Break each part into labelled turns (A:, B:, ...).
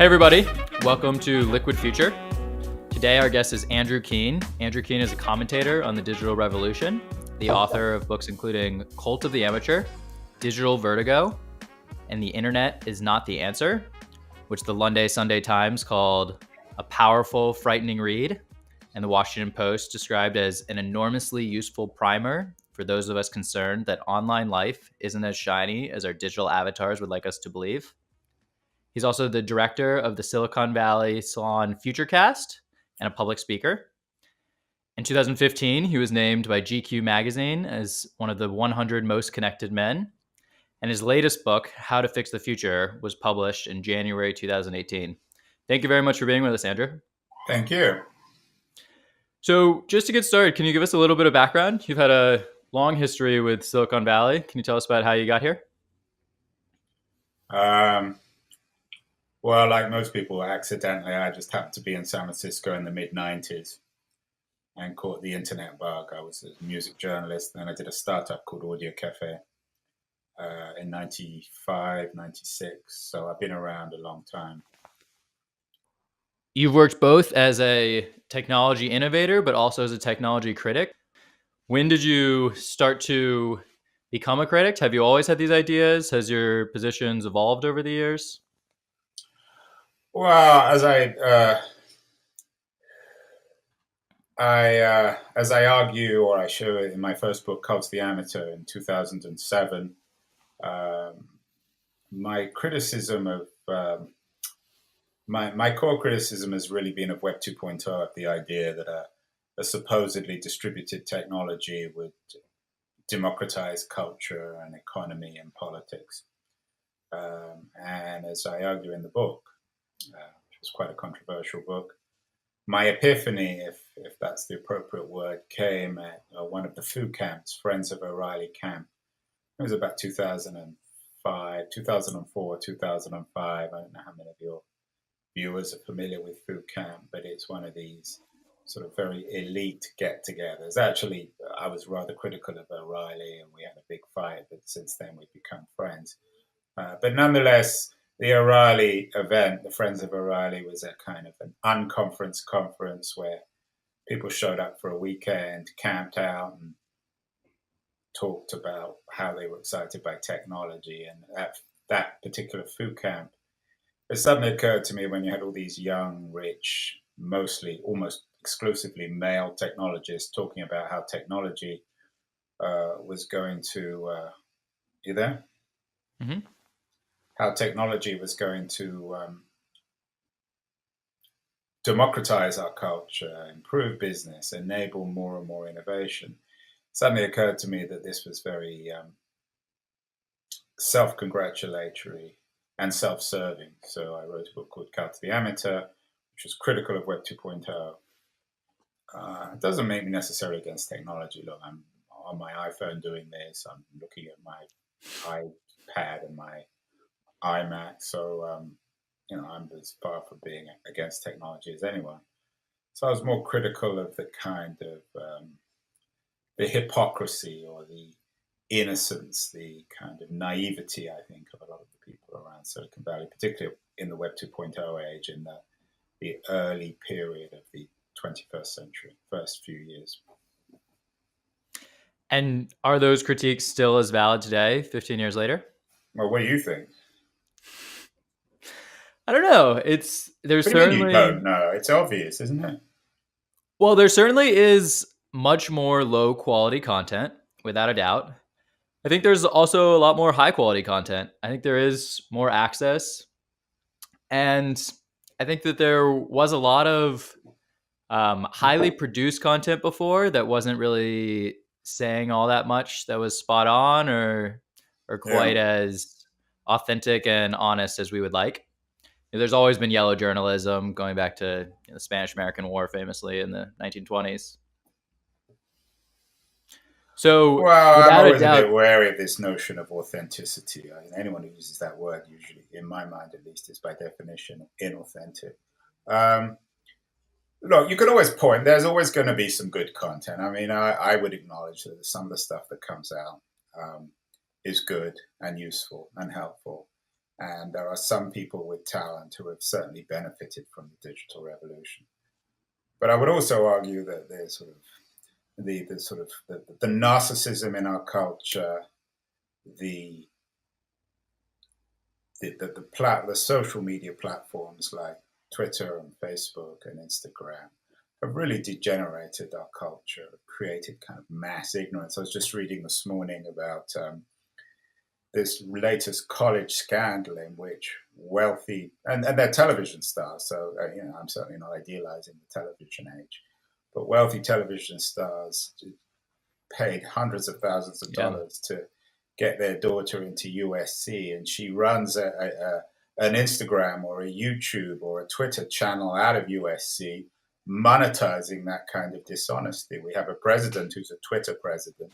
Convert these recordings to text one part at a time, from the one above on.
A: Hey everybody, welcome to Liquid Future. Today our guest is Andrew Keen. Andrew Keen is a commentator on the digital revolution, the author of books including Cult of the Amateur, Digital Vertigo, and The Internet is Not the Answer, which the London Sunday Times called a powerful, frightening read, and the Washington Post described as an enormously useful primer for those of us concerned that online life isn't as shiny as our digital avatars would like us to believe. He's also the director of the Silicon Valley salon FutureCast and a public speaker. In 2015, he was named by GQ magazine as one of the 100 most connected men. And his latest book, How to Fix the Future, was published in January 2018. Thank you very much for being with us, Andrew.
B: Thank you.
A: So just to get started, can you give us a little bit of background? You've had a long history with Silicon Valley. Can you tell us about how you got here?
B: Well, like most people, accidentally, I just happened to be in San Francisco in the mid-90s and caught the internet bug. I was a music journalist, and I did a startup called Audio Cafe in 95, 96. So I've been around a long time.
A: You've worked both as a technology innovator, but also as a technology critic. When did you start to become a critic? Have you always had these ideas? Has your positions evolved over the years?
B: Well, as I argue, or I show it in my first book, Cult of the Amateur, in 2007, my criticism of my core criticism has really been of Web 2.0, of the idea that a supposedly distributed technology would democratize culture and economy and politics. And as I argue in the book, which was quite a controversial book, my epiphany, if that's the appropriate word, came at one of the foo camps, Friends of O'Reilly camp. It was about 2005, 2004, 2005. I don't know how many of your viewers are familiar with foo camp, but it's one of these sort of very elite get-togethers. Actually, I was rather critical of O'Reilly, and we had a big fight, but since then we've become friends. But nonetheless, the O'Reilly event, the Friends of O'Reilly, was a kind of an unconference conference where people showed up for a weekend, camped out, and talked about how they were excited by technology. And at that particular foo camp, it suddenly occurred to me, when you had all these young, rich, mostly, almost exclusively male technologists talking about how technology was going to, you there?
A: Mm-hmm.
B: How technology was going to democratize our culture, improve business, enable more and more innovation. Suddenly occurred to me that this was very self-congratulatory and self-serving. So I wrote a book called Cult of the Amateur, which was critical of Web 2.0. It doesn't make me necessarily against technology. Look, I'm on my iPhone doing this. I'm looking at my iPad and my iMac. So, I'm as far from being against technology as anyone. So I was more critical of the kind of the hypocrisy or the innocence, the kind of naivety, I think, of a lot of the people around Silicon Valley, particularly in the Web 2.0 age, in the early period of the 21st century, first few years.
A: And are those critiques still as valid today, 15 years later?
B: Well, what do you think?
A: I don't know. There's
B: What do you mean
A: certainly,
B: you don't know? It's obvious, isn't it?
A: well, there certainly is much more low quality content, without a doubt. I think there's also a lot more high quality content. I think there is more access. And I think that there was a lot of highly produced content before that wasn't really saying all that much that was spot on or quite as authentic and honest as we would like. There's always been yellow journalism going back to the Spanish-American War, famously in the 1920s. So,
B: Well, I'm
A: without a
B: always a
A: doubt,
B: bit wary of this notion of authenticity. I mean, anyone who uses that word, usually, in my mind at least, is by definition inauthentic. Look, you can always point. There's always going to be some good content. I mean, I would acknowledge that some of the stuff that comes out is good and useful and helpful. And there are some people with talent who have certainly benefited from the digital revolution. But I would also argue that there's sort of the narcissism in our culture, the social media platforms like Twitter and Facebook and Instagram have really degenerated our culture, created kind of mass ignorance. I was just reading this morning about this latest college scandal in which wealthy, and they're television stars, so I'm certainly not idealizing the television age, but wealthy television stars paid hundreds of thousands of dollars to get their daughter into USC, and she runs an Instagram or a YouTube or a Twitter channel out of USC, monetizing that kind of dishonesty. We have a president who's a Twitter president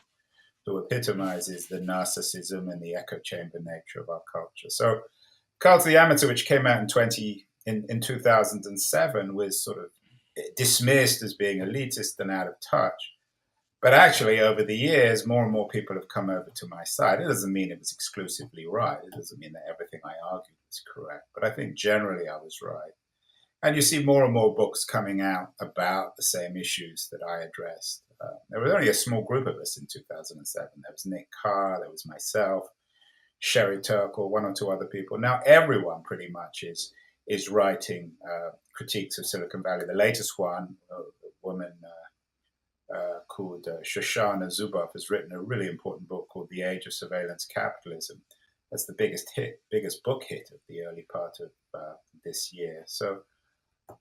B: who epitomizes the narcissism and the echo chamber nature of our culture. So Cult of the Amateur, which came out in 2007, was sort of dismissed as being elitist and out of touch. But actually, over the years, more and more people have come over to my side. It doesn't mean it was exclusively right. It doesn't mean that everything I argued was correct. But I think generally I was right. And you see more and more books coming out about the same issues that I addressed. There was only a small group of us in 2007. There was Nick Carr, there was myself, Sherry Turkle, one or two other people. Now everyone pretty much is writing critiques of Silicon Valley. The latest one, a woman called Shoshana Zuboff, has written a really important book called The Age of Surveillance Capitalism. That's the biggest book hit of the early part of this year. So,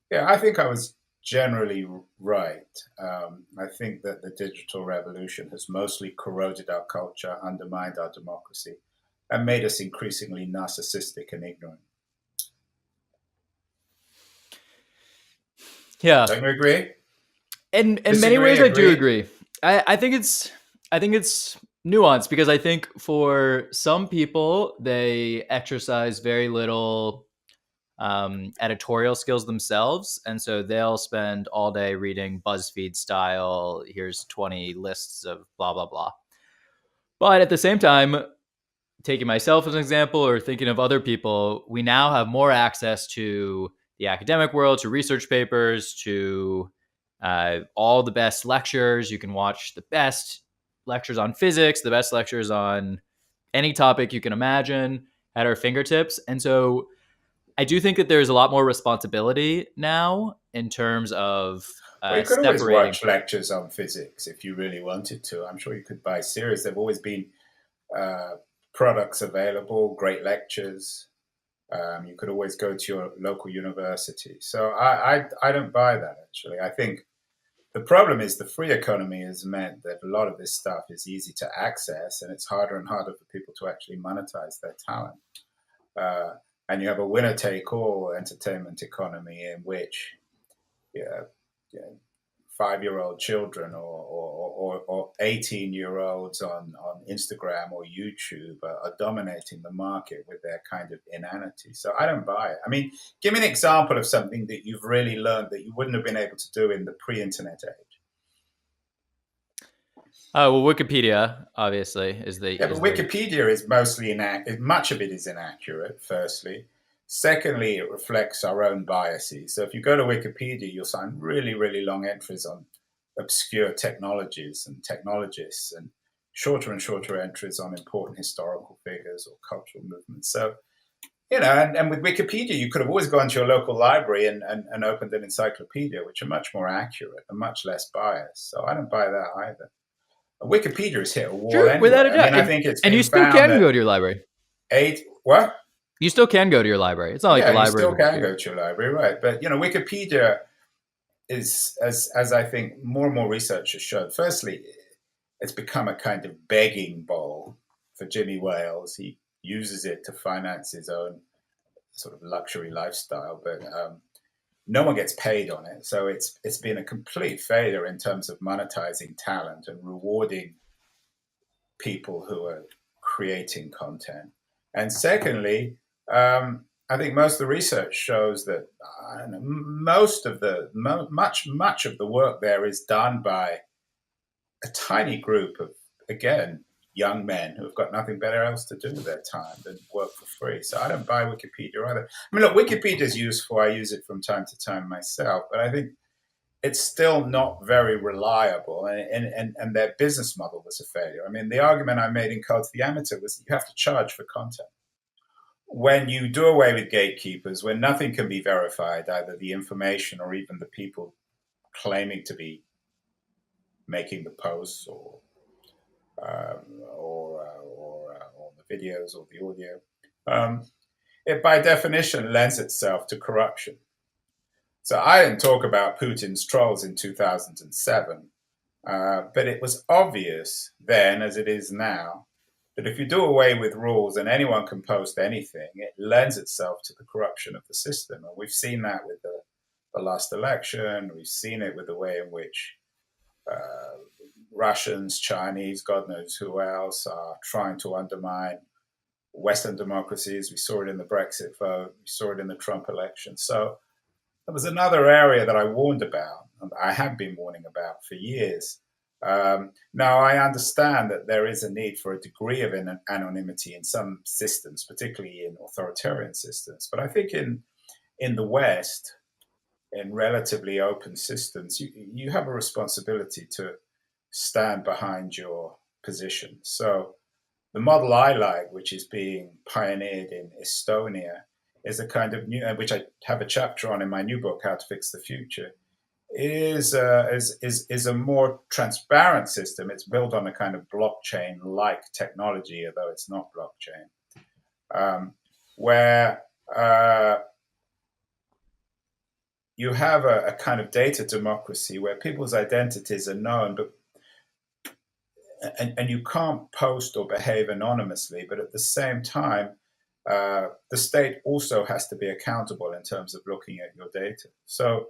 B: yeah, I think I was generally right. I think that the digital revolution has mostly corroded our culture, undermined our democracy, and made us increasingly narcissistic and ignorant.
A: Yeah.
B: Don't you agree?
A: In many ways, I do agree. I think it's nuanced because I think for some people, they exercise very little editorial skills themselves. And so they'll spend all day reading BuzzFeed style, here's 20 lists of blah, blah, blah. But at the same time, taking myself as an example or thinking of other people, we now have more access to the academic world, to research papers, to all the best lectures. You can watch the best lectures on physics, the best lectures on any topic you can imagine at our fingertips. And so I do think that there's a lot more responsibility now in terms of
B: well, you could always watch lectures on physics if you really wanted to. I'm sure you could buy series. There have always been products available, great lectures. You could always go to your local university. So I don't buy that, actually. I think the problem is the free economy has meant that a lot of this stuff is easy to access, and it's harder and harder for people to actually monetize their talent. And you have a winner-take-all entertainment economy in which 5-year-old children or 18-year-olds on Instagram or YouTube are dominating the market with their kind of inanity. So I don't buy it. I mean, give me an example of something that you've really learned that you wouldn't have been able to do in the pre-internet age.
A: Well, Wikipedia, obviously, is the...
B: Yeah, but Wikipedia is mostly inaccurate. Much of it is inaccurate, firstly. Secondly, it reflects our own biases. So if you go to Wikipedia, you'll find really, really long entries on obscure technologies and technologists, and shorter entries on important historical figures or cultural movements. So, and with Wikipedia, you could have always gone to your local library and opened an encyclopedia, which are much more accurate and much less biased. So I don't buy that either. Wikipedia has hit a wall anyway.
A: Without a doubt.
B: I think it's
A: and you still can go to your library.
B: What?
A: You still can go to your library. It's not like the library.
B: You still can go to your library, right? But Wikipedia is, as I think more and more research has shown. Firstly, it's become a kind of begging bowl for Jimmy Wales. He uses it to finance his own sort of luxury lifestyle, but no one gets paid on it. So it's been a complete failure in terms of monetizing talent and rewarding people who are creating content. And secondly, I think most of the research shows that much of the work there is done by a tiny group of, again, young men who've got nothing better else to do with their time than work for free. So I don't buy Wikipedia either. I mean, look, Wikipedia is useful. I use it from time to time myself, but I think it's still not very reliable, and their business model was a failure. I mean, the argument I made in Code of the Amateur was you have to charge for content. When you do away with gatekeepers, when nothing can be verified, either the information or even the people claiming to be making the posts or the videos or the audio, it by definition lends itself to corruption. So I didn't talk about Putin's trolls in 2007, but it was obvious then, as it is now, that if you do away with rules and anyone can post anything, it lends itself to the corruption of the system. And we've seen that with the last election. We've seen it with the way in which Russians, Chinese, God knows who else, are trying to undermine Western democracies. We saw it in the Brexit vote. We saw it in the Trump election. So there was another area that I warned about, and I have been warning about for years. Now, I understand that there is a need for a degree of anonymity in some systems, particularly in authoritarian systems. But I think in the West, in relatively open systems, you have a responsibility to stand behind your position. So the model I like, which is being pioneered in Estonia, is a kind of new, which I have a chapter on in my new book, How to Fix the Future, is a more transparent system. It's built on a kind of blockchain-like technology, although it's not blockchain, where you have a kind of data democracy where people's identities are known, but and you can't post or behave anonymously, but at the same time, the state also has to be accountable in terms of looking at your data. So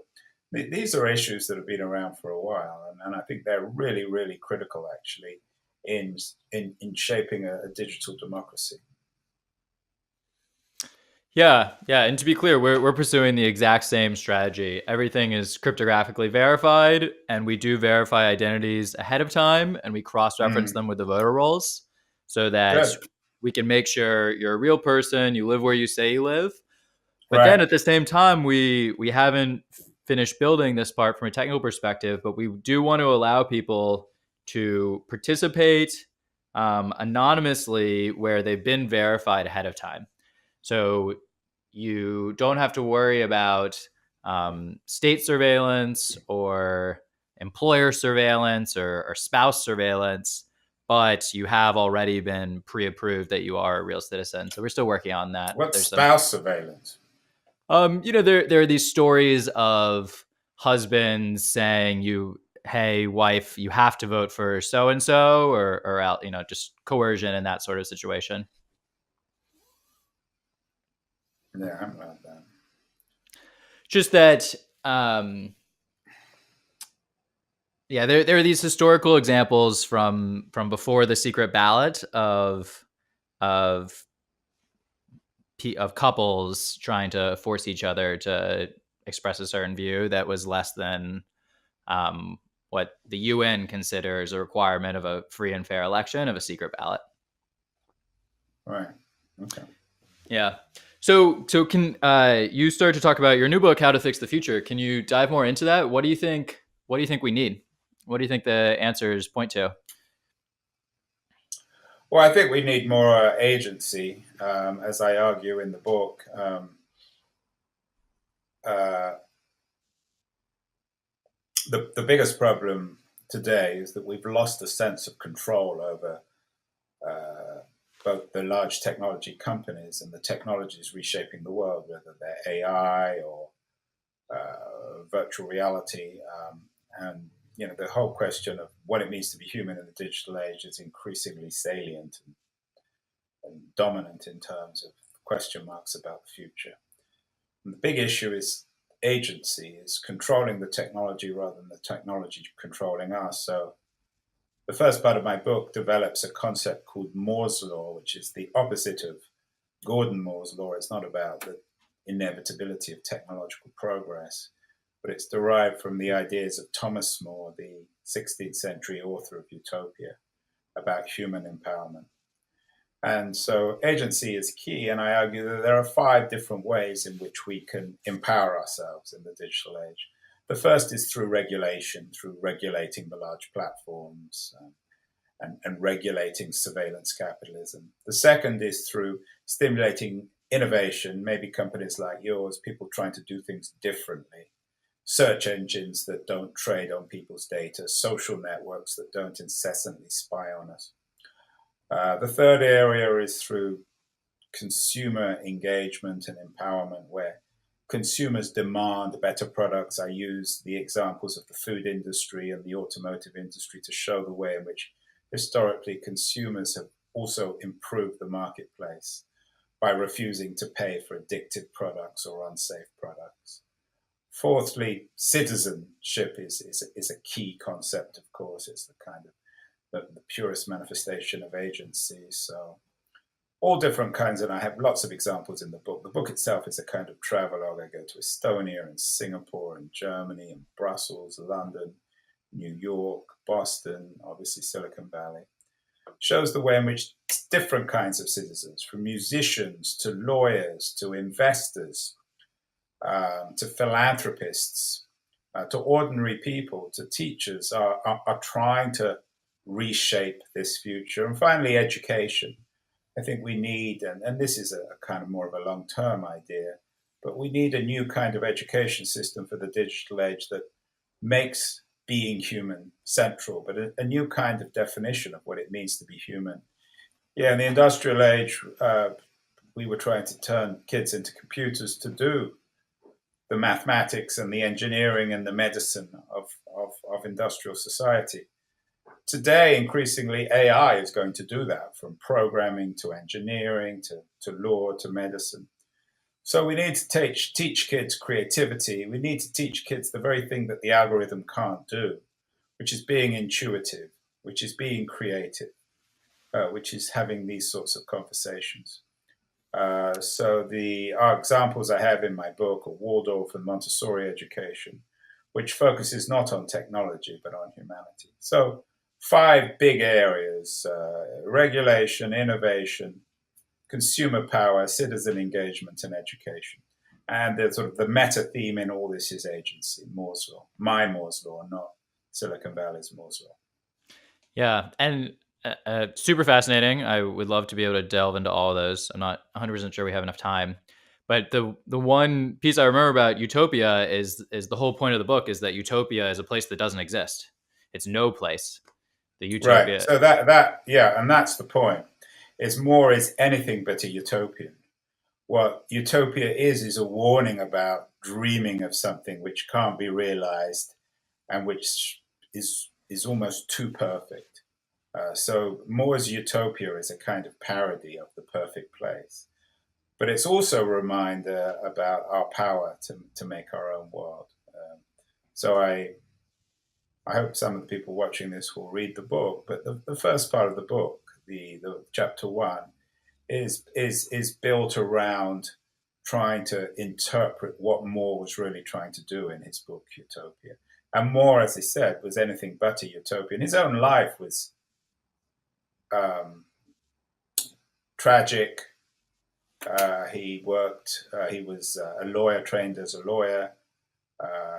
B: these are issues that have been around for a while, and I think they're really, really critical, actually, in shaping a digital democracy.
A: Yeah, and to be clear, we're pursuing the exact same strategy. Everything is cryptographically verified, and we do verify identities ahead of time, and we cross-reference them with the voter rolls so that we can make sure you're a real person, you live where you say you live. But then at the same time, we haven't finished building this part from a technical perspective, but we do want to allow people to participate anonymously where they've been verified ahead of time. So you don't have to worry about state surveillance or employer surveillance or spouse surveillance, but you have already been pre-approved that you are a real citizen. So we're still working on that.
B: What's spouse surveillance?
A: There are these stories of husbands saying, hey, wife, you have to vote for so-and-so or just coercion and that sort of situation.
B: Yeah, I haven't read that.
A: Just that, there are these historical examples from before the secret ballot of couples trying to force each other to express a certain view that was less than what the UN considers a requirement of a free and fair election of a secret ballot.
B: Right. Okay.
A: Yeah. So can you start to talk about your new book, How to Fix the Future? Can you dive more into that? What do you think we need? What do you think the answers point to?
B: Well, I think we need more agency, as I argue in the book. The biggest problem today is that we've lost a sense of control over both the large technology companies and the technologies reshaping the world, whether they're AI or virtual reality. And the whole question of what it means to be human in the digital age is increasingly salient and dominant in terms of question marks about the future. And the big issue is agency, is controlling the technology rather than the technology controlling us. So the first part of my book develops a concept called Moore's Law, which is the opposite of Gordon Moore's Law. It's not about the inevitability of technological progress, but it's derived from the ideas of Thomas More, the 16th century author of Utopia, about human empowerment. And so agency is key, and I argue that there are 5 different ways in which we can empower ourselves in the digital age. The first is through regulation, through regulating the large platforms and regulating surveillance capitalism. The second is through stimulating innovation, maybe companies like yours, people trying to do things differently, search engines that don't trade on people's data, social networks that don't incessantly spy on us. The third area is through consumer engagement and empowerment, where consumers demand better products. I use the examples of the food industry and the automotive industry to show the way in which historically consumers have also improved the marketplace by refusing to pay for addictive products or unsafe products. Fourthly, citizenship is a key concept, of course. It's the kind of the purest manifestation of agency. So all different kinds, and I have lots of examples in the book. The book itself is a kind of travelogue. I go to Estonia and Singapore and Germany and Brussels, London, New York, Boston, obviously Silicon Valley. Shows the way in which different kinds of citizens, from musicians to lawyers to investors, to philanthropists, to ordinary people, to teachers, are trying to reshape this future. And finally, education. I think we need, and this is a kind of more of a long-term idea, but we need a new kind of education system for the digital age that makes being human central, but a new kind of definition of what it means to be human. Yeah, in the industrial age, we were trying to turn kids into computers to do the mathematics and the engineering and the medicine of industrial society. Today, increasingly, AI is going to do that, from programming to engineering to law to medicine. So we need to teach kids creativity. We need to teach kids the very thing that the algorithm can't do, which is being intuitive, which is being creative, which is having these sorts of conversations. So the examples I have in my book are Waldorf and Montessori education, which focuses not on technology, but on humanity. So 5 big areas: regulation, innovation, consumer power, citizen engagement, and education. And the sort of the meta theme in all this is agency, Moore's law, my Moore's law, not Silicon Valley's Moore's law.
A: Yeah, and super fascinating. I would love to be able to delve into all of those. I'm not 100% sure we have enough time. But the one piece I remember about utopia is the whole point of the book is that utopia is a place that doesn't exist. It's no place. The utopia.
B: Right. So that yeah, and that's the point. More is anything but a utopian. What utopia is a warning about dreaming of something which can't be realized and which is almost too perfect. So Moore's utopia is a kind of parody of the perfect place. But it's also a reminder about our power to make our own world. So I hope some of the people watching this will read the book. But the first part of the book, the chapter 1, is built around trying to interpret what Moore was really trying to do in his book Utopia. And Moore, as he said, was anything but a utopian. His own life was tragic. He was a lawyer, trained as a lawyer.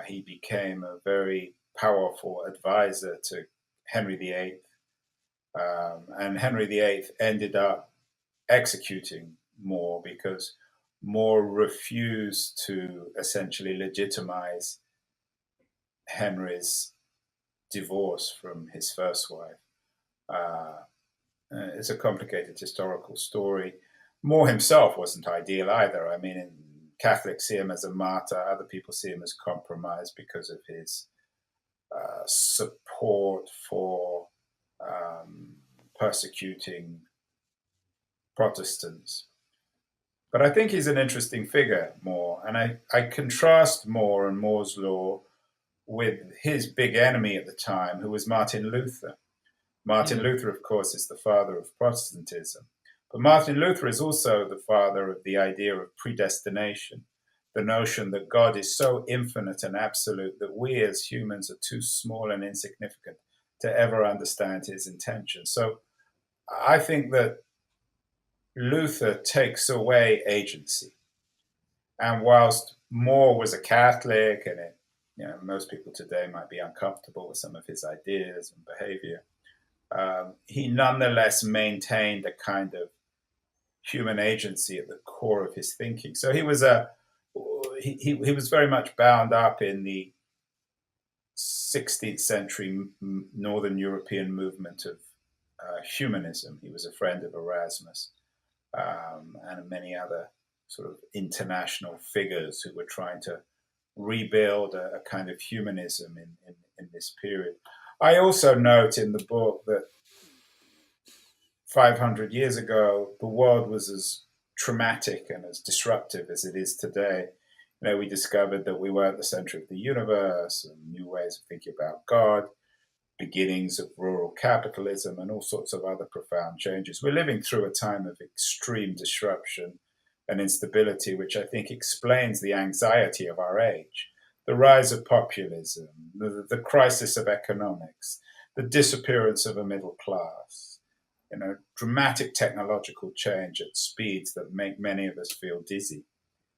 B: He became a very powerful advisor to Henry VIII. And Henry VIII ended up executing Moore because Moore refused to essentially legitimize Henry's divorce from his first wife. It's a complicated historical story. Moore himself wasn't ideal either. I mean, Catholics see him as a martyr. Other people see him as compromised because of his support for persecuting Protestants. But I think he's an interesting figure, Moore. And I contrast Moore and Moore's law with his big enemy at the time, who was Martin Luther. Martin Luther, of course, is the father of Protestantism. But Martin Luther is also the father of the idea of predestination, the notion that God is so infinite and absolute that we as humans are too small and insignificant to ever understand his intention. So I think that Luther takes away agency. And whilst More was a Catholic, and most people today might be uncomfortable with some of his ideas and behavior, he nonetheless maintained a kind of human agency at the core of his thinking. So he was he was very much bound up in the 16th century Northern European movement of humanism. He was a friend of Erasmus and many other sort of international figures who were trying to rebuild a kind of humanism in this period. I also note in the book that 500 years ago, the world was as traumatic and as disruptive as it is today. We discovered that we were at the center of the universe, and new ways of thinking about God, beginnings of rural capitalism, and all sorts of other profound changes. We're living through a time of extreme disruption and instability, which I think explains the anxiety of our age. The rise of populism, the crisis of economics, the disappearance of a middle class, dramatic technological change at speeds that make many of us feel dizzy.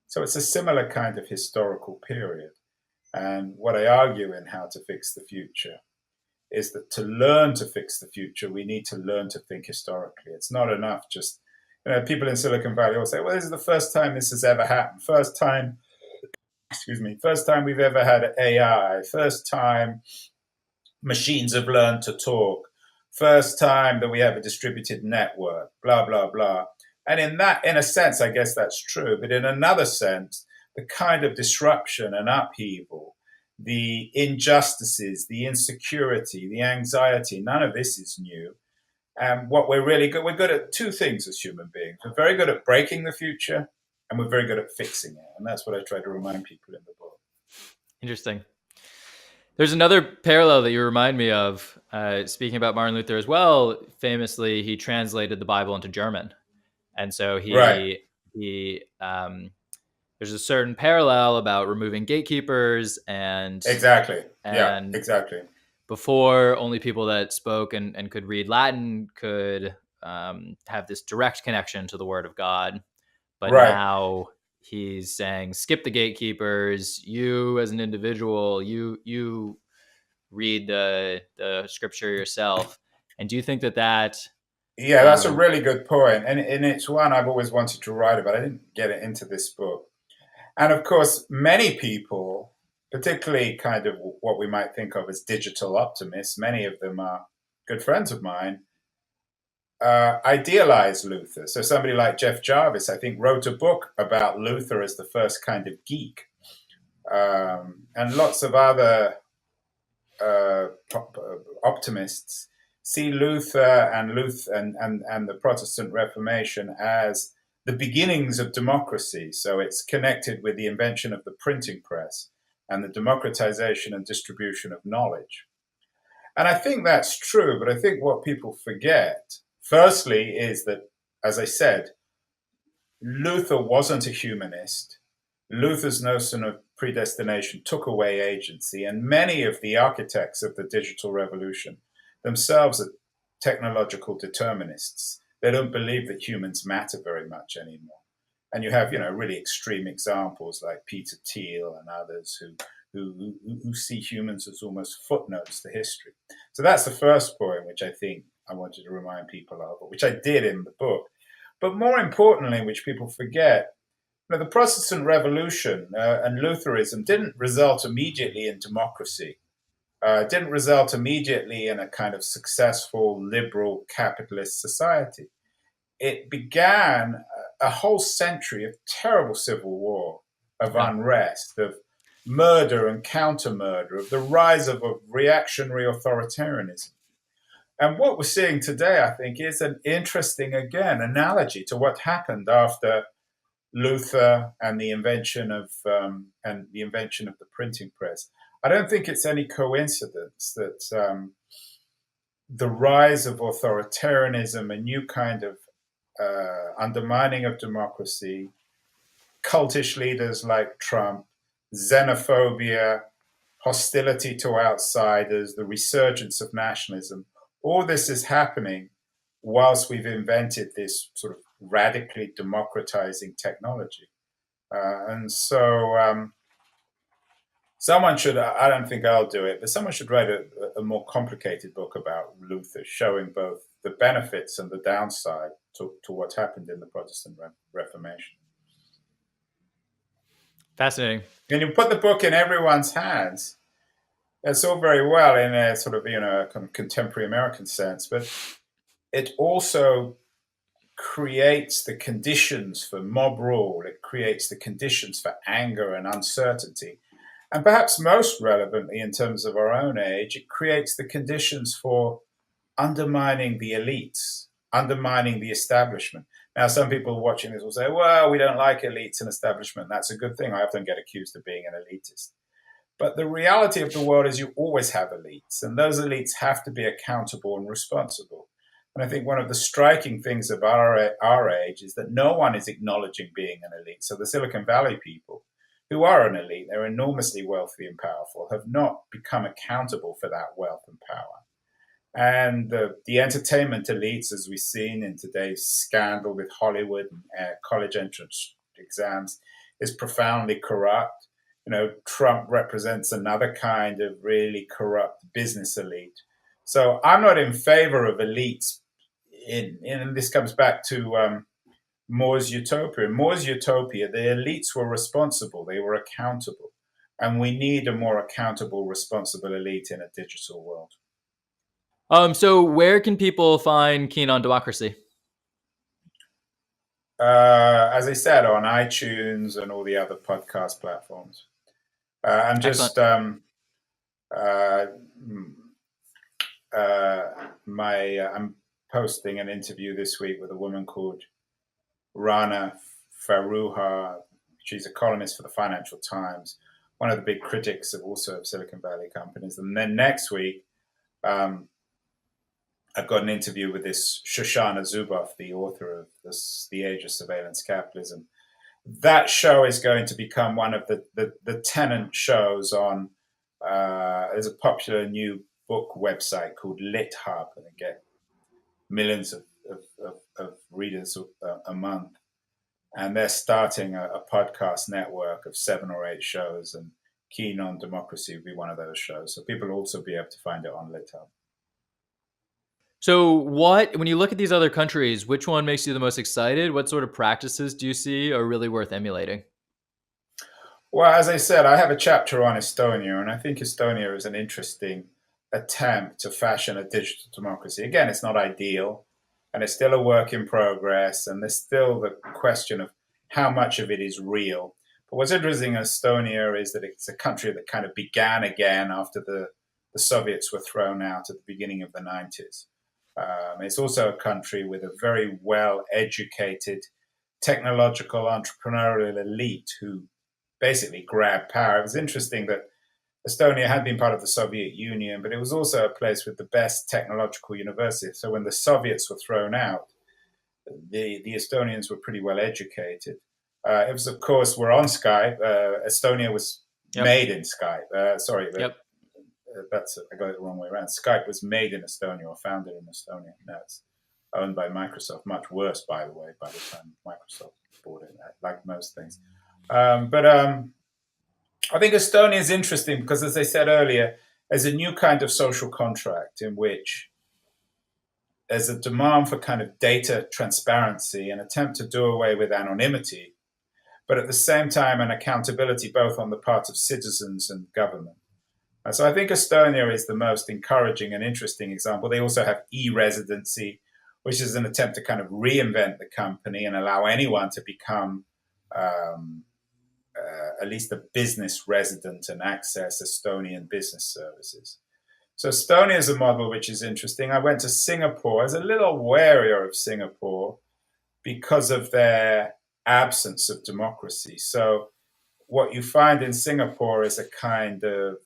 B: So it's a similar kind of historical period. And what I argue in How to Fix the Future is that to learn to fix the future, we need to learn to think historically. It's not enough just, people in Silicon Valley all say, well, this is the first time this has ever happened. First time we've ever had AI. First time machines have learned to talk. First time that we have a distributed network, blah, blah, blah. And in a sense, I guess that's true. But in another sense, the kind of disruption and upheaval, the injustices, the insecurity, the anxiety, none of this is new. And what we're good at two things as human beings. We're very good at breaking the future, and we're very good at fixing it. And that's what I try to remind people in the book.
A: Interesting. There's another parallel that you remind me of, speaking about Martin Luther as well. Famously, he translated the Bible into German. And so there's a certain parallel about removing gatekeepers and
B: exactly.
A: Before, only people that spoke and could read Latin could have this direct connection to the Word of God. But now he's saying, skip the gatekeepers. You as an individual, you read the scripture yourself. And do you think that
B: yeah, that's a really good point. And it's one I've always wanted to write about. I didn't get it into this book. And of course, many people, particularly kind of what we might think of as digital optimists, many of them are good friends of mine, idealize Luther. So somebody like Jeff Jarvis, I think, wrote a book about Luther as the first kind of geek. And lots of other optimists see Luther and the Protestant Reformation as the beginnings of democracy. So it's connected with the invention of the printing press and the democratization and distribution of knowledge. And I think that's true, but I think what people forget, firstly, is that, as I said, Luther wasn't a humanist. Luther's notion of predestination took away agency, and many of the architects of the digital revolution themselves are technological determinists. They don't believe that humans matter very much anymore. And you have, really extreme examples like Peter Thiel and others who see humans as almost footnotes to history. So that's the first point, which I think I wanted to remind people of, which I did in the book. But more importantly, which people forget, the Protestant Revolution and Lutheranism didn't result immediately in democracy. Didn't result immediately in a kind of successful liberal capitalist society. It began a whole century of terrible civil war, of unrest, of murder and counter-murder, of the rise of a reactionary authoritarianism. And what we're seeing today, I think, is an interesting, again, analogy to what happened after Luther and the invention of the printing press. I don't think it's any coincidence that the rise of authoritarianism, a new kind of undermining of democracy, cultish leaders like Trump, xenophobia, hostility to outsiders, the resurgence of nationalism. All this is happening whilst we've invented this sort of radically democratizing technology. And so someone should, I don't think I'll do it, but someone should write a more complicated book about Luther, showing both the benefits and the downside to what happened in the Protestant Reformation.
A: Fascinating.
B: And you put the book in everyone's hands. That's all very well in a sort of, kind of contemporary American sense, but it also creates the conditions for mob rule. It creates the conditions for anger and uncertainty. And perhaps most relevantly in terms of our own age, it creates the conditions for undermining the elites, undermining the establishment. Now, some people watching this will say, well, we don't like elites and establishment. That's a good thing. I often get accused of being an elitist. But the reality of the world is you always have elites, and those elites have to be accountable and responsible. And I think one of the striking things about our age is that no one is acknowledging being an elite. So the Silicon Valley people, who are an elite, they're enormously wealthy and powerful, have not become accountable for that wealth and power. And the entertainment elites, as we've seen in today's scandal with Hollywood and college entrance exams, is profoundly corrupt. Trump represents another kind of really corrupt business elite. So I'm not in favor of elites. And this comes back to More's Utopia. In More's Utopia, the elites were responsible. They were accountable. And we need a more accountable, responsible elite in a digital world.
A: So where can people find Keen on Democracy?
B: As I said, on iTunes and all the other podcast platforms. I'm just I'm posting an interview this week with a woman called Rana Faruha. She's a columnist for the Financial Times, one of the big critics of Silicon Valley companies. And then next week, I've got an interview with this Shoshana Zuboff, the author of The Age of Surveillance Capitalism. That show is going to become one of the tenant shows on, there's a popular new book website called LitHub, and they get millions of readers a month. And they're starting a podcast network of 7 or 8 shows, and Keen on Democracy will be one of those shows. So people will also be able to find it on LitHub.
A: So when you look at these other countries, which one makes you the most excited? What sort of practices do you see are really worth emulating?
B: Well, as I said, I have a chapter on Estonia, and I think Estonia is an interesting attempt to fashion a digital democracy. Again, it's not ideal, and it's still a work in progress, and there's still the question of how much of it is real. But what's interesting in Estonia is that it's a country that kind of began again after the Soviets were thrown out at the beginning of the 90s. It's also a country with a very well-educated technological entrepreneurial elite who basically grabbed power. It was interesting that Estonia had been part of the Soviet Union, but it was also a place with the best technological universities. So when the Soviets were thrown out, the Estonians were pretty well educated. It was, of course, we're on Skype. Estonia was made in Skype. I got it the wrong way around. Skype was made in Estonia or founded in Estonia. Now it's owned by Microsoft. Much worse, by the way, by the time Microsoft bought it, like most things. But I think Estonia is interesting because, as I said earlier, there's a new kind of social contract in which there's a demand for kind of data transparency, an attempt to do away with anonymity, but at the same time an accountability both on the part of citizens and government. So I think Estonia is the most encouraging and interesting example. They also have e-residency, which is an attempt to kind of reinvent the company and allow anyone to become at least a business resident and access Estonian business services. So Estonia is a model which is interesting. I went to Singapore. I was a little warier of Singapore because of their absence of democracy. So what you find in Singapore is a kind of,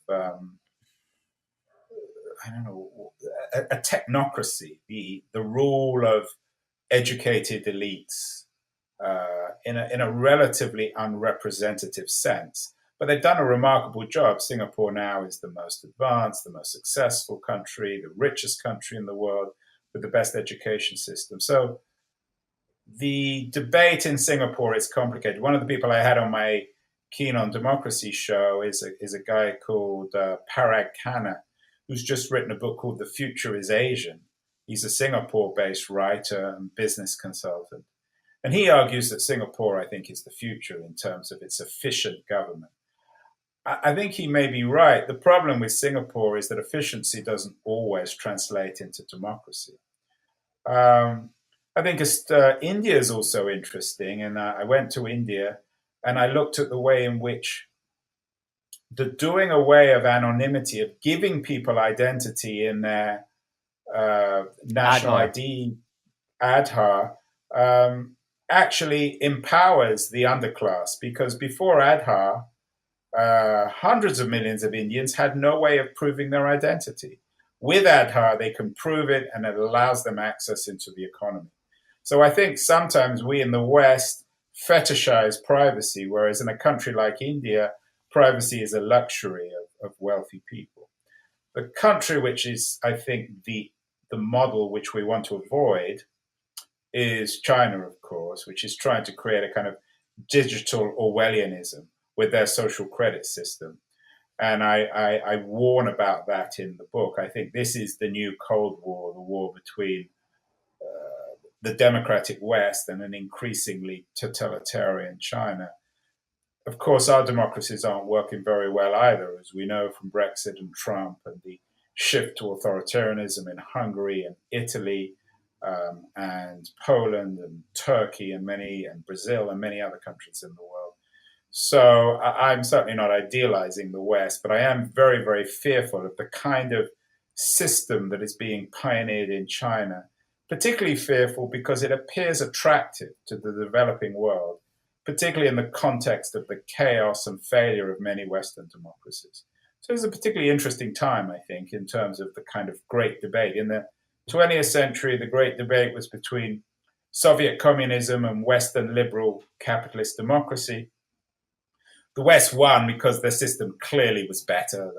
B: a technocracy, the rule of educated elites in a relatively unrepresentative sense. But they've done a remarkable job. Singapore now is the most advanced, the most successful country, the richest country in the world with the best education system. So the debate in Singapore is complicated. One of the people I had on my Keen on Democracy show is a guy called Parag Khanna, who's just written a book called The Future is Asian. He's a Singapore-based writer and business consultant. And he argues that Singapore, I think, is the future in terms of its efficient government. I think he may be right. The problem with Singapore is that efficiency doesn't always translate into democracy. I think India is also interesting. And I went to India and I looked at the way in which the doing away of anonymity, of giving people identity in their national ID, Aadhaar, actually empowers the underclass. Because before Aadhaar, hundreds of millions of Indians had no way of proving their identity. With Aadhaar, they can prove it, and it allows them access into the economy. So I think sometimes we in the West fetishize privacy, whereas in a country like India, privacy is a luxury of wealthy people. The country which is, I think, the model which we want to avoid is China, of course, which is trying to create a kind of digital Orwellianism with their social credit system. And I warn about that in the book. I think this is the new Cold War, the war between the democratic West and an increasingly totalitarian China. Of course, our democracies aren't working very well either, as we know from Brexit and Trump and the shift to authoritarianism in Hungary and Italy and Poland and Turkey and Brazil and many other countries in the world. So I'm certainly not idealizing the West, but I am very, very fearful of the kind of system that is being pioneered in China, particularly fearful because it appears attractive to the developing world, particularly in the context of the chaos and failure of many Western democracies. So it's a particularly interesting time, I think, in terms of the kind of great debate. In the 20th century, the great debate was between Soviet communism and Western liberal capitalist democracy. The West won because their system clearly was better.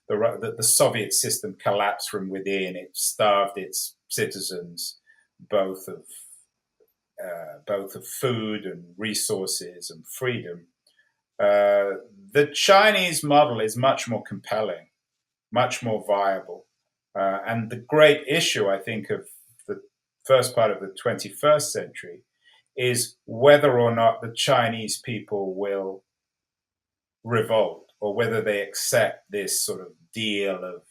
B: The Soviet system collapsed from within. It starved its citizens both of food and resources and freedom. The Chinese model is much more compelling, much more viable. And the great issue, I think, of the first part of the 21st century is whether or not the Chinese people will revolt or whether they accept this sort of deal of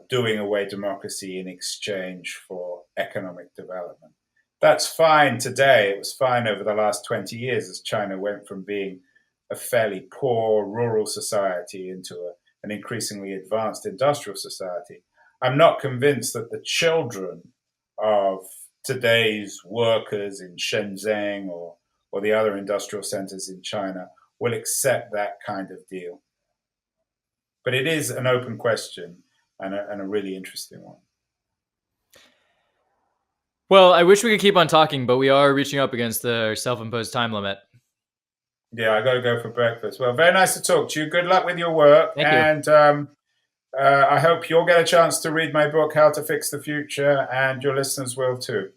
B: doing away democracy in exchange for economic development. That's fine today. It was fine over the last 20 years as China went from being a fairly poor rural society into an increasingly advanced industrial society. I'm not convinced that the children of today's workers in Shenzhen or the other industrial centers in China will accept that kind of deal. But it is an open question and a really interesting one.
A: Well, I wish we could keep on talking, but we are reaching up against the self-imposed time limit.
B: Yeah, I got to go for breakfast. Well, very nice to talk to you. Good luck with your work.
A: Thank you.
B: And I hope you'll get a chance to read my book, How to Fix the Future, and your listeners will too.